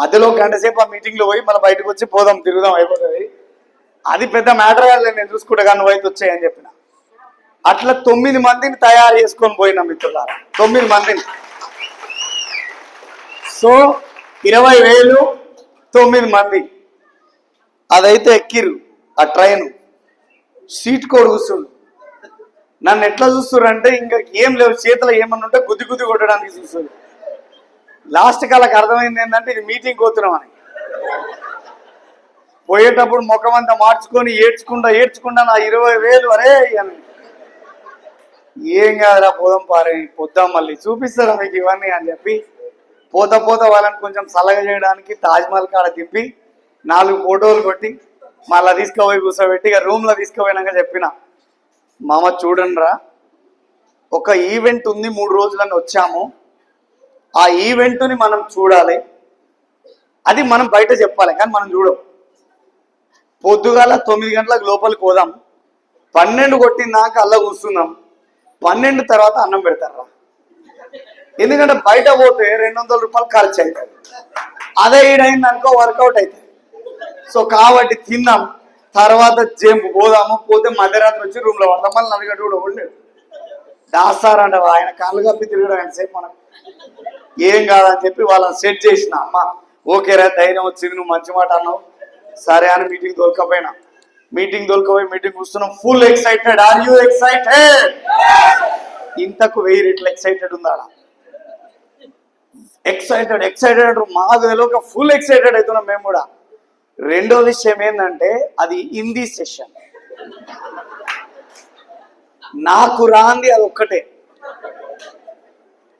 S1: మధ్యలో 1 గంట సేపు ఆ మీటింగ్లో పోయి మళ్ళీ బయటకు వచ్చి పోదాం, తిరుగుదాం, అయిపోతుంది. అది పెద్ద మ్యాటర్ కాదు, నేను చూసుకుంటా కానీ నువ్వైతే వచ్చాయని చెప్పిన. అట్లా 9 మందిని తయారు చేసుకొని పోయినా మిత్రులారా, 9 మందిని. సో 20,000, 9 మంది. అదైతే ఎక్కిరు ఆ ట్రైన్, సీట్ కోడ్ కూర్చుండు. నన్ను ఎట్లా చూస్తున్నారు అంటే, ఇంకా ఏం లేవు చేతిలో, ఏమన్నా ఉంటే గుద్ది కొట్టడానికి చూస్తారు. లాస్ట్ కాళ్ళకి అర్థమైంది ఏంటంటే, ఇది మీటింగ్ పోతున్నాం అని. పోయేటప్పుడు ముఖం అంతా మార్చుకొని ఏడ్చుకుంటా నా 20,000 అరే అని. ఏం కాదురా పోదాం పారే పొద్దాం మళ్ళీ చూపిస్తారా మీకు ఇవన్నీ అని చెప్పి పోత పోత వాళ్ళని కొంచెం చల్లగా చేయడానికి తాజ్మహల్ కాడ తిప్పి 4 ఫోటోలు కొట్టి మళ్ళీ తీసుకుపోయి కూర్చోబెట్టి ఇక రూమ్లో తీసుకుపోయినాక చెప్పిన మామ చూడండి రా, ఒక ఈవెంట్ ఉంది 3 రోజులని వచ్చాము, ఆ ఈవెంట్ని మనం చూడాలి, అది మనం బయట చెప్పాలి కానీ మనం చూడం. పొద్దుగాల 9 గంటలకు లోపలికి పోదాం, 12 కొట్టిందాక అల్ల కూర్చుందాం, 12 తర్వాత అన్నం పెడతారా. ఎందుకంటే బయట పోతే 200 రూపాయలు ఖర్చు అవుతుంది, అదే ఈడైంది అనుకో వర్కౌట్ అవుతుంది. సో కాబట్టి తిన్నాం, తర్వాత జంపు పోదాము, పోతే మధ్యరాత్రి వచ్చి రూమ్లో పడతాం, మళ్ళీ నలుగడ్డ కూడా ఉండేది దాస్తారంట ఆయన కాళ్ళు కప్పి తిరగడం ఎంతసేపు మనకు ఏం కాదని చెప్పి వాళ్ళని సెట్ చేసిన. అమ్మ ఓకేరా ధైర్యం వచ్చింది, నువ్వు మంచి మాట అన్నావు, సరే అని మీటింగ్ దొరకపోయినా. మీటింగ్ దొరకపోయి మీటింగ్ కూర్చున్నాం, full excited. Are you excited? ఇంతకు 1000 రెట్లు ఎక్సైటెడ్ ఉందా? ఎక్సైటెడ్ ఎక్సైటెడ్ మాకు ఫుల్ ఎక్సైటెడ్ అవుతున్నాం మేము కూడా. రెండో విషయం ఏంటంటే అది హిందీ సెషన్, నాకు రాంది అది ఒక్కటే,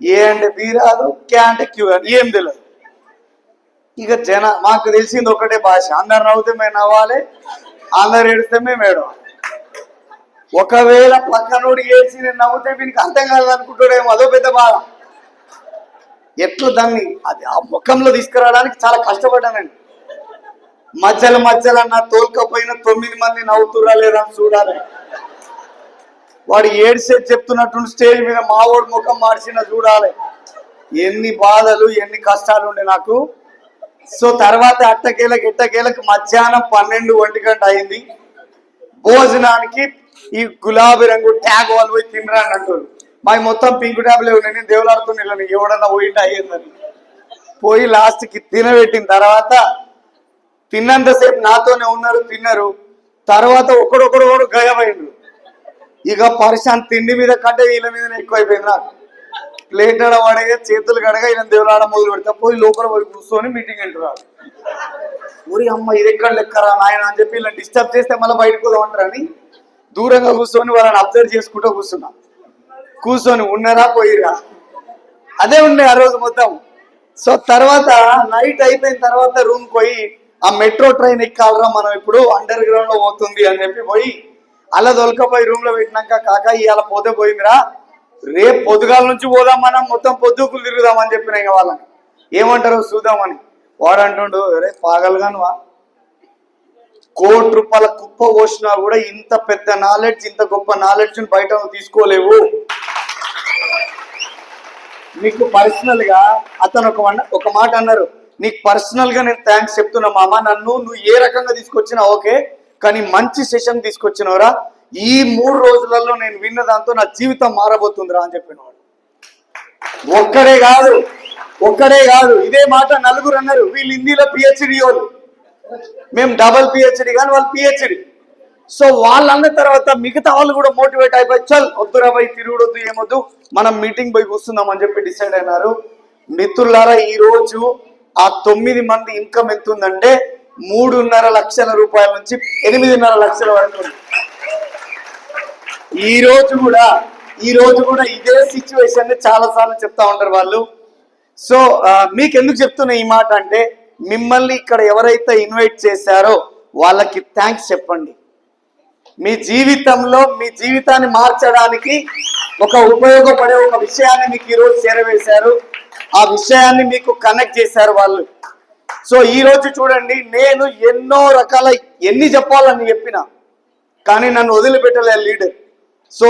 S1: ఏ అంటే బి రాదు, క్యా అంటే క్యూ అని ఏం తెలియదు. ఇక మాకు తెలిసింది ఒకటే భాష, అందరు నవ్వుతే మేము నవ్వాలి, అందరు ఏడిస్తే మేము ఏడవాలి. ఒకవేళ పక్కనోడు ఏడ్చి నేను నవ్వుతే వీనికి అర్థం కాదు అనుకుంటాడేమో, అదో పెద్ద బాధ. ఎట్లా దాన్ని అది ఆ ముఖంలో తీసుకురావడానికి చాలా కష్టపడ్డానండి. మధ్యలో నా తోలుకపోయిన 9 మంది నవ్వుతురా లేదా అని చూడాలి. వాడు ఏడ్సేది చెప్తున్నట్టు స్టేజ్ మీద మావోడు ముఖం మార్చిన చూడాలి. ఎన్ని బాధలు ఎన్ని కష్టాలు ఉండే నాకు. సో తర్వాత ఎట్టకేలకు మధ్యాహ్నం 12 గంట అయింది. భోజనానికి ఈ గులాబీ రంగు ట్యాగ్ వాళ్ళు పోయి తినరా అని అంటారు. మాకు మొత్తం పింక్ ట్యాబ్లే ఉన్నాయి, నేను దేవులాడుతున్నా ఎవడన్నా పోయింటే అయ్యిందని పోయి లాస్ట్కి తినబెట్టిన తర్వాత తిన్నంతసేపు నాతోనే ఉన్నారు, తిన్నారు. తర్వాత ఒకడొకడు గయమైండు. ఇక పరిశాన్ తిండి మీద కంటే వీళ్ళ మీదనే ఎక్కువైపోయింది నాకు. ప్లేట్ వాడగా చేతులు కడగా ఈయన దేవులాడ మొదలు పెడతా, పోయి లోపల పోయి కూర్చొని మీటింగ్ అంటున్నారు. ఊరి అమ్మ ఇది ఎక్కడ లెక్కరా నాయన అని చెప్పి ఇలా డిస్టర్బ్ చేస్తే మళ్ళీ బయటకు పోదామంటారని దూరంగా కూర్చొని వాళ్ళని అబ్జర్వ్ చేసుకుంటూ కూర్చున్నా. కూర్చొని ఉన్నారా పోయిరా అదే ఉండే ఆ రోజు మొత్తం. సో తర్వాత నైట్ అయిపోయిన తర్వాత రూమ్ పోయి ఆ మెట్రో ట్రైన్ ఎక్కాలరా మనం ఇప్పుడు అండర్ గ్రౌండ్ లో పోతుంది అని చెప్పి పోయి అలా దొలకపోయి రూమ్ లో పెట్టినాక కాకా ఇవాళ పోతే పోయిందిరా, రేపు పొద్దుగాల నుంచి పోదాం మనం, మొత్తం పొద్దుకులు తిరుగుదామని చెప్పిన. ఇక వాళ్ళని ఏమంటారో చూద్దామని. వాడు అంటుండు, రే పాగలుగానువా, ₹1 కోటి కుప్ప పోసినా కూడా ఇంత పెద్ద నాలెడ్జ్, ఇంత గొప్ప నాలెడ్జ్ బయట తీసుకోలేవు. నీకు పర్సనల్ గా అతను ఒక మాట అన్నారు, నీకు పర్సనల్ గా నేను థ్యాంక్స్ చెప్తున్నా మామ, నువ్వు ఏ రకంగా తీసుకొచ్చినా ఓకే, కానీ మంచి సెషన్ తీసుకొచ్చినవరా, ఈ 3 రోజులలో నేను విన్న దాంతో నా జీవితం మారబోతుందిరా అని చెప్పినవాడు. ఒక్కడే కాదు ఇదే మాట 4 అన్నారు. వీళ్ళు హిందీలో పిహెచ్డి వాళ్ళు, మేము డబల్ పిహెచ్డి కానీ వాళ్ళు పిహెచ్డి. సో వాళ్ళు అన్న తర్వాత మిగతా వాళ్ళు కూడా మోటివేట్ అయిపోయి చల్ వద్దురా పోయి తిరుగుడొద్దు ఏమొద్దు మనం మీటింగ్ పోయి కూర్చుందాం అని చెప్పి డిసైడ్ అయినారు. మిత్రులారా ఈ రోజు ఆ 9 మంది ఇన్కమ్ ఎంత ఉందంటే 3.5 లక్షల రూపాయల నుంచి 8.5 లక్షల వరకు. ఈ రోజు కూడా ఇదే సిచ్యువేషన్ చాలా సార్లు చెప్తా ఉంటారు వాళ్ళు. సో మీకు ఎందుకు చెప్తున్నా ఈ మాట అంటే, మిమ్మల్ని ఇక్కడ ఎవరైతే ఇన్వైట్ చేశారో వాళ్ళకి థ్యాంక్స్ చెప్పండి. మీ జీవితంలో మీ జీవితాన్ని మార్చడానికి ఒక ఉపయోగపడే ఒక విషయాన్ని మీకు ఈరోజు చేరవేశారు, ఆ విషయాన్ని మీకు కనెక్ట్ చేశారు వాళ్ళు. సో ఈ రోజు చూడండి, నేను ఎన్నో రకాల ఎన్ని చెప్పాలని చెప్పినా కానీ నన్ను వదిలిపెట్టలే లీడర్. సో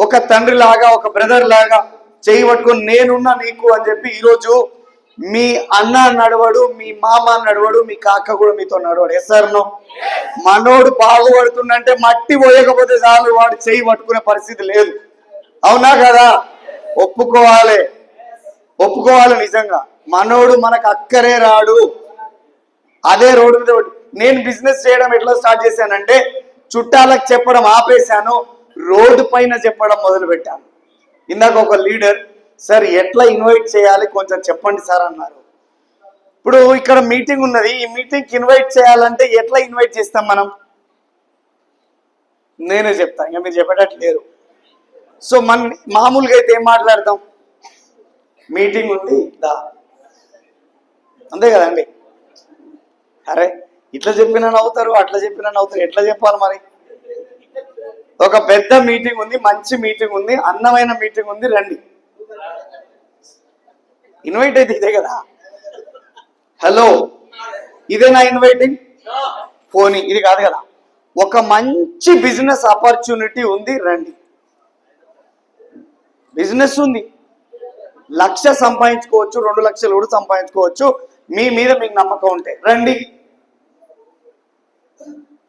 S1: ఒక తండ్రి లాగా ఒక బ్రదర్ లాగా చేయి పట్టుకొని నేనున్నా నీకు అని చెప్పి ఈరోజు మీ అన్న నడవడు, మీ మామ నడవడు, మీ కాక కూడా మీతో నడవడు. ఎస్ఆర్నో మనోడు బాగుపడుతుందంటే మట్టి పోయకపోతే చాలు వాడు చేయి పట్టుకునే పరిస్థితి లేదు. అవునా కదా? ఒప్పుకోవాలి నిజంగా. మనోడు మనకు అక్కరే రాడు. అదే రోడ్డు మీద నేను బిజినెస్ చేయడం ఎట్లా స్టార్ట్ చేశానంటే, చుట్టాలకు చెప్పడం ఆపేశాను, రోడ్డు పైన చెప్పడం మొదలు పెట్టాను. ఇందాక ఒక లీడర్, సార్ ఎట్లా ఇన్వైట్ చేయాలి కొంచెం చెప్పండి సార్ అన్నారు. ఇప్పుడు ఇక్కడ మీటింగ్ ఉన్నది, ఈ మీటింగ్కి ఇన్వైట్ చేయాలంటే ఎట్లా ఇన్వైట్ చేస్తాం మనం? నేనే చెప్తాను, ఇంకా మీరు చెప్పేటట్టు లేరు. సో మామూలుగా అయితే ఏం మాట్లాడతాం, మీటింగ్ ఉంది దా, అంతే కదండి. అరే ఇట్లా చెప్పినా నవ్వుతారు, అట్లా చెప్పినా నవ్వుతారు, ఎట్లా చెప్పాలి మరి? ఒక పెద్ద మీటింగ్ ఉంది, మంచి మీటింగ్ ఉంది, అందమైన మీటింగ్ ఉంది, రండి. ఇన్వైట్ అయితే ఇదే కదా. హలో, ఇదేనా ఇన్వైటింగ్? పోనీ ఇది కాదు కదా. ఒక మంచి బిజినెస్ ఆపర్చునిటీ ఉంది, రండి. బిజినెస్ ఉంది, 1,00,000 సంపాదించుకోవచ్చు, 2 లక్షలు కూడా సంపాదించుకోవచ్చు. మీ మీద మీకు నమ్మకం ఉంటే రండి.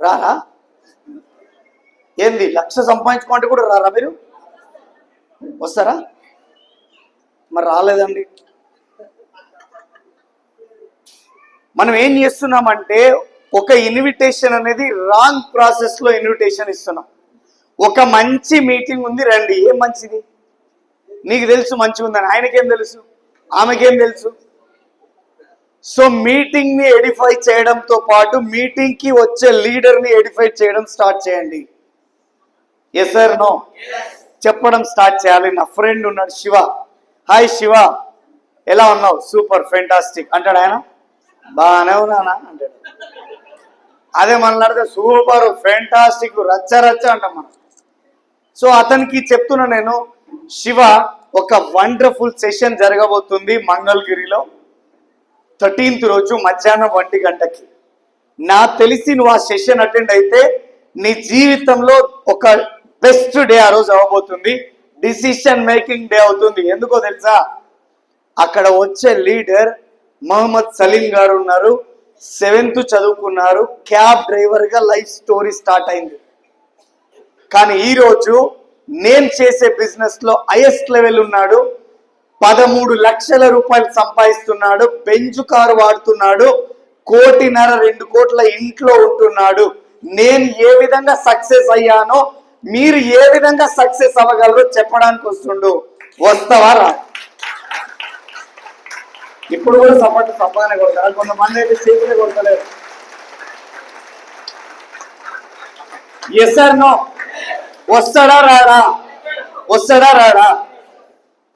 S1: రారా? ఏంది 1,00,000 సంపాదించుకోంటే కూడా రారా మీరు? వస్తారా? మరి రాలేదండి. మనం ఏం చేస్తున్నామంటే ఒక ఇన్విటేషన్ అనేది రాంగ్ ప్రాసెస్ లో ఇన్విటేషన్ ఇస్తున్నాం. ఒక మంచి మీటింగ్ ఉంది, రండి. ఏం మంచిది? నీకు తెలుసు మంచిగా ఉందని, ఆయనకేం తెలుసు, ఆమెకేం తెలుసు? సో మీటింగ్ ని ఎడిఫై చేయడంతో పాటు మీటింగ్ కి వచ్చే లీడర్ ని ఎడిఫై చేయడం స్టార్ట్ చేయండి. ఎస్ సార్ నో చెప్పడం స్టార్ట్ చేయాలి. నా ఫ్రెండ్ ఉన్నాడు శివ, హాయ్ శివ ఎలా ఉన్నావు? సూపర్ ఫెంటాస్టిక్ అంటాడు ఆయన. బాగానే ఉన్నానా అంటాడు. అదే మనలాడితే సూపర్ ఫెంటాస్టిక్ రచ్చ రచ్చ అంటాం మనం. సో అతనికి చెప్తున్నా నేను, శివ ఒక వండర్ఫుల్ సెషన్ జరగబోతుంది మంగళగిరిలో 13th రోజు మధ్యాహ్నం 1 గంటకి. నా తెలిసి నువ్వు ఆ సెషన్ అటెండ్ అయితే నీ జీవితంలో ఒక బెస్ట్ డే ఆ రోజు అవ్వబోతుంది, డిసిషన్ మేకింగ్ డే అవుతుంది. ఎందుకో తెలుసా? అక్కడ వచ్చే లీడర్ మహమ్మద్ సలీం గారు ఉన్నారు, 7th చదువుకున్నారు, క్యాబ్ డ్రైవర్ గా లైఫ్ స్టోరీ స్టార్ట్ అయింది. కానీ ఈరోజు నేను చేసే బిజినెస్ లో హైయెస్ట్ లెవెల్ ఉన్నాడు, 13 లక్షల రూపాయలు సంపాదిస్తున్నాడు, బెంజ్ కారు వాడుతున్నాడు, 1.5 2 కోట్ల ఇంట్లో ఉంటున్నాడు. నేను ఏ విధంగా సక్సెస్ అయ్యానో మీరు ఏ విధంగా సక్సెస్ అవ్వగలరో చెప్పడానికి వస్తుండు. వస్తావా రా? ఇప్పుడు కూడా సపోర్ట్ తప్పగానే కొడతారు, కొంతమంది అయితే చేతులే కొడతలేరు. Yes sir no? వస్తాడా రాడా? వస్తాడా రాడా?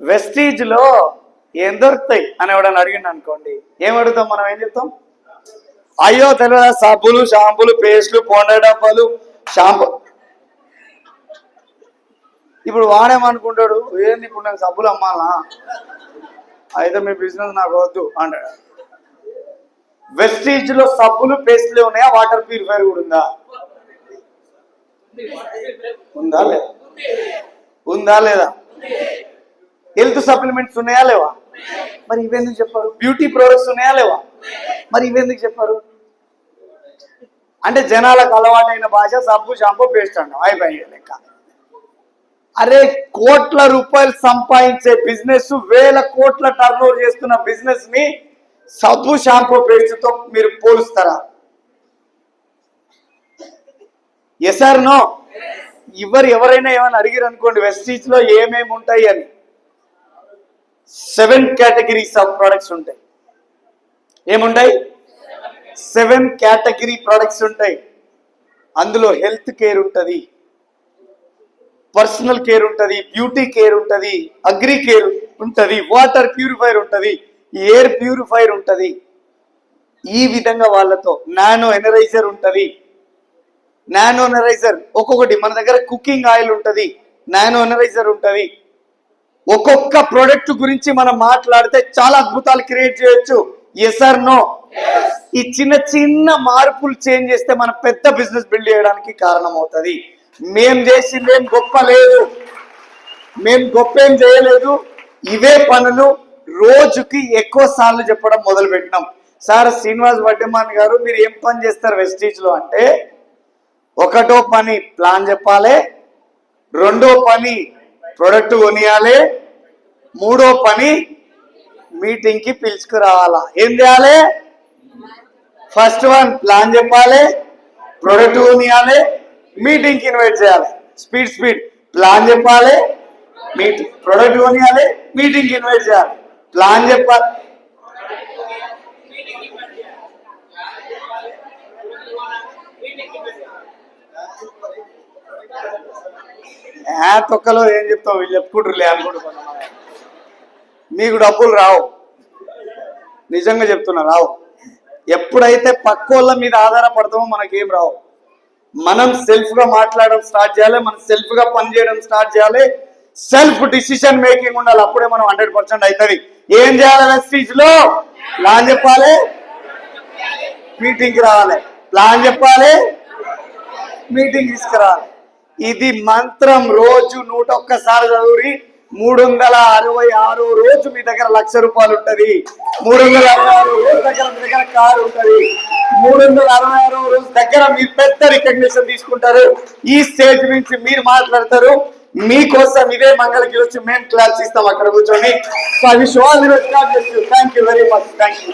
S1: వెస్టీజ్ లో ఏం దొరుకుతాయి అని ఎవడని అడిగింది అనుకోండి, ఏం అడుగుతాం మనం? ఏం చెప్తాం? అయ్యో తెలియదా, సబ్బులు, షాంపులు, పేస్ట్లు, పోండా డబ్బాలు, షాంపూ. ఇప్పుడు వాడేమనుకుంటాడు, ఏంది ఇప్పుడు నాకు సబ్బులు అమ్మాలా, అయితే మీ బిజినెస్ నాకు వద్దు అంటాడు. వెస్టీజ్ లో సబ్బులు, పేస్ట్లే ఉన్నాయా? వాటర్ ప్యూరిఫైర్ కూడా ఉందా? ఉందా లేదా? ఉందా లేదా? హెల్త్ సప్లిమెంట్స్ ఉన్నాయా లేవా? మరి ఇవెందుకు చెప్పారు? బ్యూటీ ప్రొడక్ట్స్ ఉన్నాయా లేవా? మరి ఇవెందుకు చెప్పారు? అంటే జనాలకు అలవాటైన భాష సబ్బు, షాంపూ, పేస్ట్ అంటాం, అయిపోయి లెక్క. అరే కోట్ల రూపాయలు సంపాదించే బిజినెస్, 1000 కోట్ల టర్న్ ఓవర్ చేస్తున్న బిజినెస్ ని సబ్బు, షాంపూ, పేస్ట్ తో మీరు పోలుస్తారా? Yes or no? ఎవరైనా ఏమైనా అడిగారు అనుకోండి, వెస్టీజ్ లో ఏమేమి ఉంటాయి అని, 7 కేటగిరీస్ ఆఫ్ ప్రొడక్ట్స్ ఉంటాయి. ఏముంటాయి? 7 కేటగిరీ ప్రొడక్ట్స్ ఉంటాయి. అందులో హెల్త్ కేర్ ఉంటుంది, పర్సనల్ కేర్ ఉంటుంది, బ్యూటీ కేర్ ఉంటుంది, అగ్రి కేర్ ఉంటుంది, వాటర్ ప్యూరిఫైర్ ఉంటుంది, ఎయిర్ ప్యూరిఫైర్ ఉంటుంది. ఈ విధంగా వాళ్ళతో నానో ఎనరైజర్ ఉంటుంది. నానో ఎనరైజర్ ఒక్కొక్కటి, మన దగ్గర కుకింగ్ ఆయిల్ ఉంటుంది, నానో ఎనరైజర్ ఉంటుంది. ఒక్కొక్క ప్రోడక్ట్ గురించి మనం మాట్లాడితే చాలా అద్భుతాలు క్రియేట్ చేయొచ్చు. Yes or no? ఈ చిన్న చిన్న మార్పులు చేంజ్ చేస్తే మన పెద్ద బిజినెస్ బిల్డ్ చేయడానికి కారణం అవుతుంది. మేం చేసింది ఏం గొప్ప లేదు, మేం గొప్ప ఏం చేయలేదు. ఇవే పనులు రోజుకి ఎక్కువ సార్లు చెప్పడం మొదలు పెట్టినాం. సార్ శ్రీనివాస్ వడ్డెమాన్ గారు మీరు ఏం పని చేస్తారు వెస్టీజ్ లో అంటే, ఒకటో పని ప్లాన్ చెప్పాలి, రెండో పని ప్రొడక్ట్ కొనియాలి, మూడో పని మీటింగ్ కి పిలుచుకురావాలా. ఏం చేయాలి? ఫస్ట్ వన్ ప్లాన్ చెప్పాలి, ప్రొడక్ట్ కొనియాలి, మీటింగ్ కి ఇన్వైట్ చేయాలి. స్పీడ్ ప్లాన్ చెప్పాలి, ప్రొడక్ట్ కొనియాలి, మీటింగ్ కి ఇన్వైట్ చేయాలి. ప్లాన్ చెప్పాలి, తొక్కలో ఏం చెప్తాం, వీళ్ళు చెప్పుకుంటారులే అనుకుంటున్నాం. మీకు డబ్బులు రావు, నిజంగా చెప్తున్నా రావు. ఎప్పుడైతే పక్కోళ్ళ మీద ఆధారపడతామో మనకేం రావు. మనం సెల్ఫ్ గా మాట్లాడడం స్టార్ట్ చేయాలి, మనం సెల్ఫ్ గా పని చేయడం స్టార్ట్ చేయాలి, సెల్ఫ్ డిసిషన్ మేకింగ్ ఉండాలి. అప్పుడే మనం 100% అవుతుంది. ఏం చేయాలి? వెస్టీజ్ లో ప్లాన్ చెప్పాలి, మీటింగ్కి రావాలి, ప్లాన్ చెప్పాలి, మీటింగ్ తీసుకురావాలి. ఇది మంత్రం రోజు 101 సార్లు చదువురి. 366 రోజు మీ దగ్గర ₹1,00,000 ఉంటది. 366 రోజు దగ్గర మీ దగ్గర కారు ఉంటది. 366 రోజు దగ్గర మీరు పెద్ద రికగ్నిషన్ తీసుకుంటారు. ఈ స్టేజ్ నుంచి మీరు మాట్లాడతారు. మీకోసం ఇదే మంగళగిరి వచ్చి మేము క్లాస్ ఇస్తాం అక్కడ కూర్చొని. So I wish all the best. Thank you very much. Thank you.